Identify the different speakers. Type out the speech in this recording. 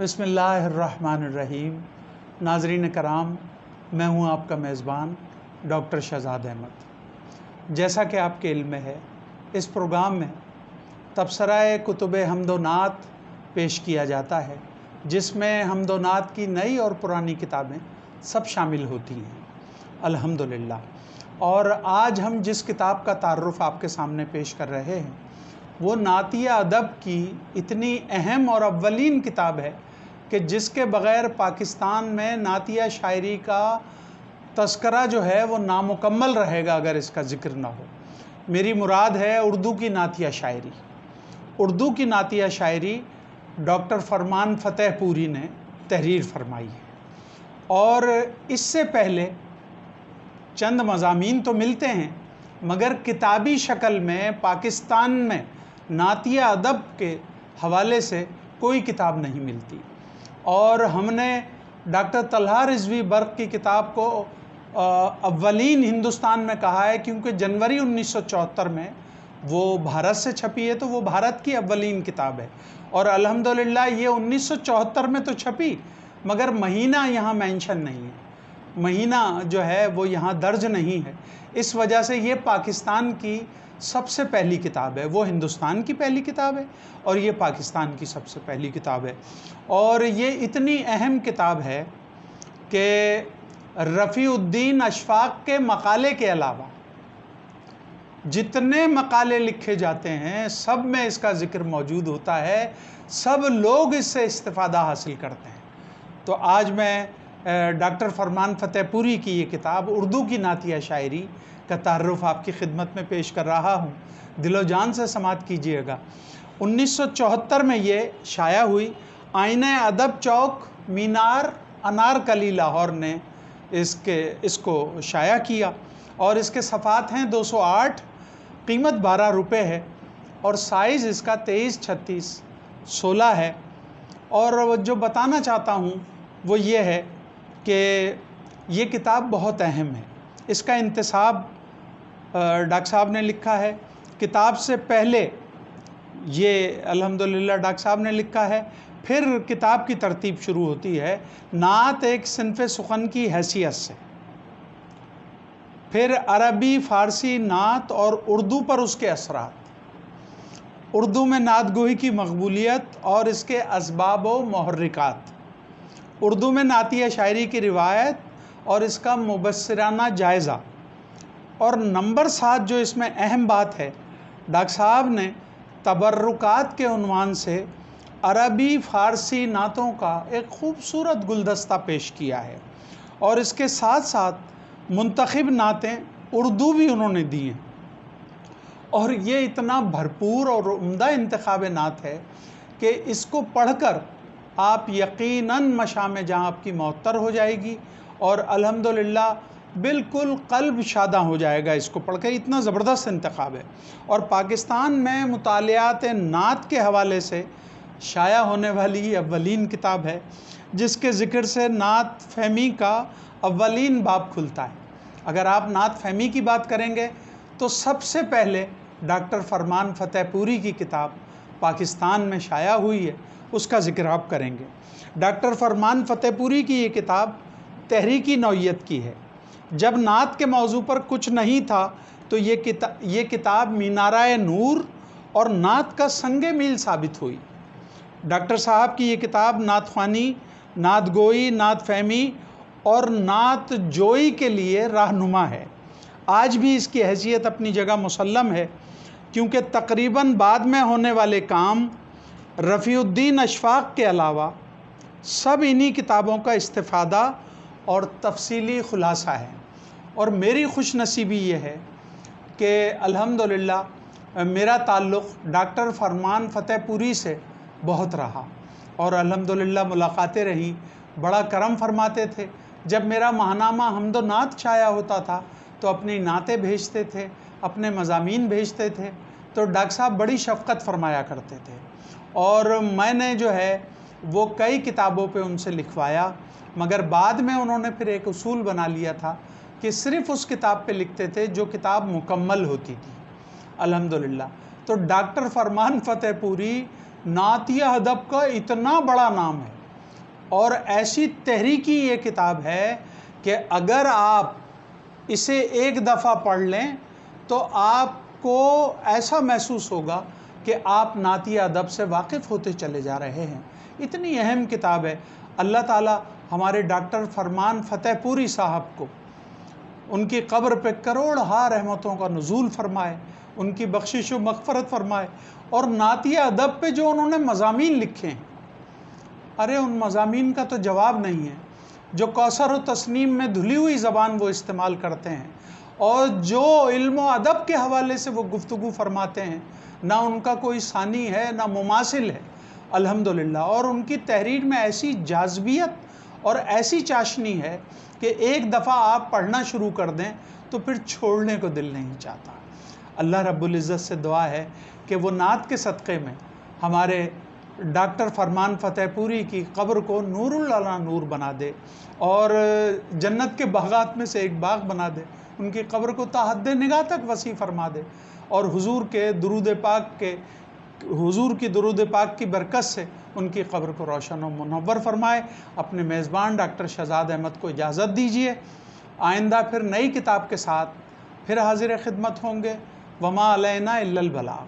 Speaker 1: बिस्मिल्लाहिर्रहमानिर्रहीम। नाज़रीन कराम, मैं हूँ आपका मेज़बान डॉक्टर शहज़ाद अहमद। जैसा कि आपके इल्म में है, इस प्रोग्राम में तबसरा कुतुब हम्द व नात पेश किया जाता है, जिसमें हम्द व नात की नई और पुरानी किताबें सब शामिल होती हैं अल्हम्दुलिल्लाह। और आज हम जिस किताब का तारुफ़ आपके सामने पेश कर रहे हैं वो नातिया अदब की इतनी अहम और अव्वलीन किताब है कि जिसके बग़ैर पाकिस्तान में नातिया शायरी का तज़किरा जो है वो नामुकम्मल रहेगा अगर इसका ज़िक्र ना हो। मेरी मुराद है उर्दू की नातिया शायरी। उर्दू की नातिया शायरी डॉक्टर फरमान फ़तेहपुरी ने तहरीर फरमाई है और इससे पहले चंद मज़ामीन तो मिलते हैं मगर किताबी शक्ल में पाकिस्तान में नातिया अदब के हवाले से कोई किताब नहीं मिलती। और हमने डॉक्टर तलहा रिज़वी बर्क़ की किताब को अव्वलीन हिंदुस्तान में कहा है क्योंकि जनवरी 1974 में वो भारत से छपी है, तो वो भारत की अव्वलीन किताब है। और अल्हम्दुलिल्लाह ये 1974 में तो छपी मगर महीना यहाँ मेंशन नहीं है, महीना जो है वो यहाँ दर्ज नहीं है। इस वजह से ये पाकिस्तान की सबसे पहली किताब है। वो हिंदुस्तान की पहली किताब है और ये पाकिस्तान की सबसे पहली किताब है। और ये इतनी अहम किताब है कि रफ़ीउद्दीन अशफ़ाक़ के मकाले के अलावा जितने मकाले लिखे जाते हैं सब में इसका ज़िक्र मौजूद होता है, सब लोग इससे इस्तिफ़ादा हासिल करते हैं। तो आज मैं डॉक्टर फरमान फ़तेहपुरी की ये किताब उर्दू की नातिया शायरी का तारुफ़ आपकी खिदमत में पेश कर रहा हूँ। दिलो जान से समात कीजिएगा। 1974 में ये शाया हुई। आईने अदब चौक मीनार अनारकली लाहौर ने इसको शाया किया और इसके सफ़ात हैं 208, कीमत 12 रुपये है और साइज़ इसका 23x36-16 है। और जो बताना चाहता हूँ वो ये है कि ये किताब बहुत अहम है। इसका इंतसाब डॉक्टर साहब ने लिखा है। किताब से पहले ये अल्हम्दुलिल्लाह डॉक्टर साहब ने लिखा है, फिर किताब की तरतीब शुरू होती है नात एक सिन्फ़ सुखन की हैसियत से, फिर अरबी फ़ारसी नात और उर्दू पर उसके असरात, उर्दू में नात गोही की मकबूलियत और इसके असबाब व मुहर्रिकात, उर्दू में नातिया शायरी की रिवायत और इसका मुबस्सिराना जायज़ा। और नंबर 7 जो इसमें अहम बात है, डॉक्टर साहब ने तबर्रुकात के उन्वान से अरबी फ़ारसी नातों का एक ख़ूबसूरत गुलदस्ता पेश किया है और इसके साथ साथ मुंतखब नातें उर्दू भी उन्होंने दी हैं। और ये इतना भरपूर और उम्दा इंतखाब नात है कि इसको पढ़कर आप यकीनन मशाम जहाँ आपकी मौतर हो जाएगी और अल्हम्दुलिल्लाह बिल्कुल क़ल्ब शादा हो जाएगा इसको पढ़ के। इतना ज़बरदस्त इंतखाब है और पाकिस्तान में मुतालियात नात के हवाले से शाया होने वाली ये अव्वलीन किताब है जिसके ज़िक्र से नात फ़हमी का अव्वलीन बाब खुलता है। अगर आप नात फ़हमी की बात करेंगे तो सबसे पहले डॉक्टर फरमान फ़तेहपुरी की किताब पाकिस्तान में शाया हुई है, उसका ज़िक्र आप करेंगे। डॉक्टर फरमान फ़तेहपुरी की ये किताब तहरीकी नौइयत की है। जब नात के मौजू पर कुछ नहीं था तो ये किताब मीनाराए नूर और नात का संगे मील साबित हुई। डॉक्टर साहब की ये किताब नात ख़्वानी, नात गोई, नात फ़हमी और नात जोई के लिए रहनुमा है। आज भी इसकी हैसियत अपनी जगह मुसल्लम है क्योंकि तकरीबन बाद में होने वाले काम रफ़ीउद्दीन अशफ़ाक़ के अलावा सब इन्हीं किताबों का इस्तिफ़ादा और तफसीली ख़ुलासा है। और मेरी खुशनसीबी ये है कि अल्हम्दुलिल्लाह मेरा ताल्लुक़ डॉक्टर फरमान फ़तेहपुरी से बहुत रहा और अल्हम्दुलिल्लाह मुलाकातें रहीं। बड़ा करम फरमाते थे। जब मेरा माहनामा हम्द व नात शाया होता था तो अपनी नातें भेजते थे, अपने मज़ामीन भेजते थे, तो डॉक्टर साहब बड़ी शफ़क़त फरमाया करते थे और मैंने जो है वो कई किताबों पे उनसे लिखवाया। मगर बाद में उन्होंने फिर एक उसूल बना लिया था कि सिर्फ़ उस किताब पे लिखते थे जो किताब मुकम्मल होती थी अल्हम्दुलिल्लाह। तो डॉक्टर फरमान फ़तेहपुरी नातिया अदब का इतना बड़ा नाम है اور ایسی تحریکی یہ کتاب ہے کہ اگر آپ اسے ایک دفعہ پڑھ لیں تو آپ کو ایسا محسوس ہوگا کہ آپ نعتی ادب سے واقف ہوتے چلے جا رہے ہیں۔ اتنی اہم کتاب ہے۔ اللہ تعالیٰ ہمارے ڈاکٹر فرمان فتح پوری صاحب کو ان کی قبر پہ کروڑہا رحمتوں کا نزول فرمائے، ان کی بخشش و مغفرت فرمائے، اور نعتی ادب پہ جو انہوں نے مضامین لکھے ہیں، ارے ان مضامین کا تو جواب نہیں ہے۔ جو کوثر و تسنیم میں دھلی ہوئی زبان وہ استعمال کرتے ہیں، اور جو علم و ادب کے حوالے سے وہ گفتگو فرماتے ہیں، نہ ان کا کوئی ثانی ہے نہ مماثل ہے الحمدللہ۔ اور ان کی تحریر میں ایسی جاذبیت اور ایسی چاشنی ہے کہ ایک دفعہ آپ پڑھنا شروع کر دیں تو پھر چھوڑنے کو دل نہیں چاہتا۔ اللہ رب العزت سے دعا ہے کہ وہ نعت کے صدقے میں ہمارے ڈاکٹر فرمان فتح پوری کی قبر کو نور العلا نور بنا دے، اور جنت کے باغات میں سے ایک باغ بنا دے، ان کی قبر کو تا حد نگاہ تک وسیع فرما دے، اور حضور کی درود پاک کی برکت سے ان کی قبر کو روشن و منور فرمائے۔ اپنے میزبان ڈاکٹر شہزاد احمد کو اجازت دیجیے، آئندہ پھر نئی کتاب کے ساتھ پھر حاضر خدمت ہوں گے۔ وما علینا الا البلاغ۔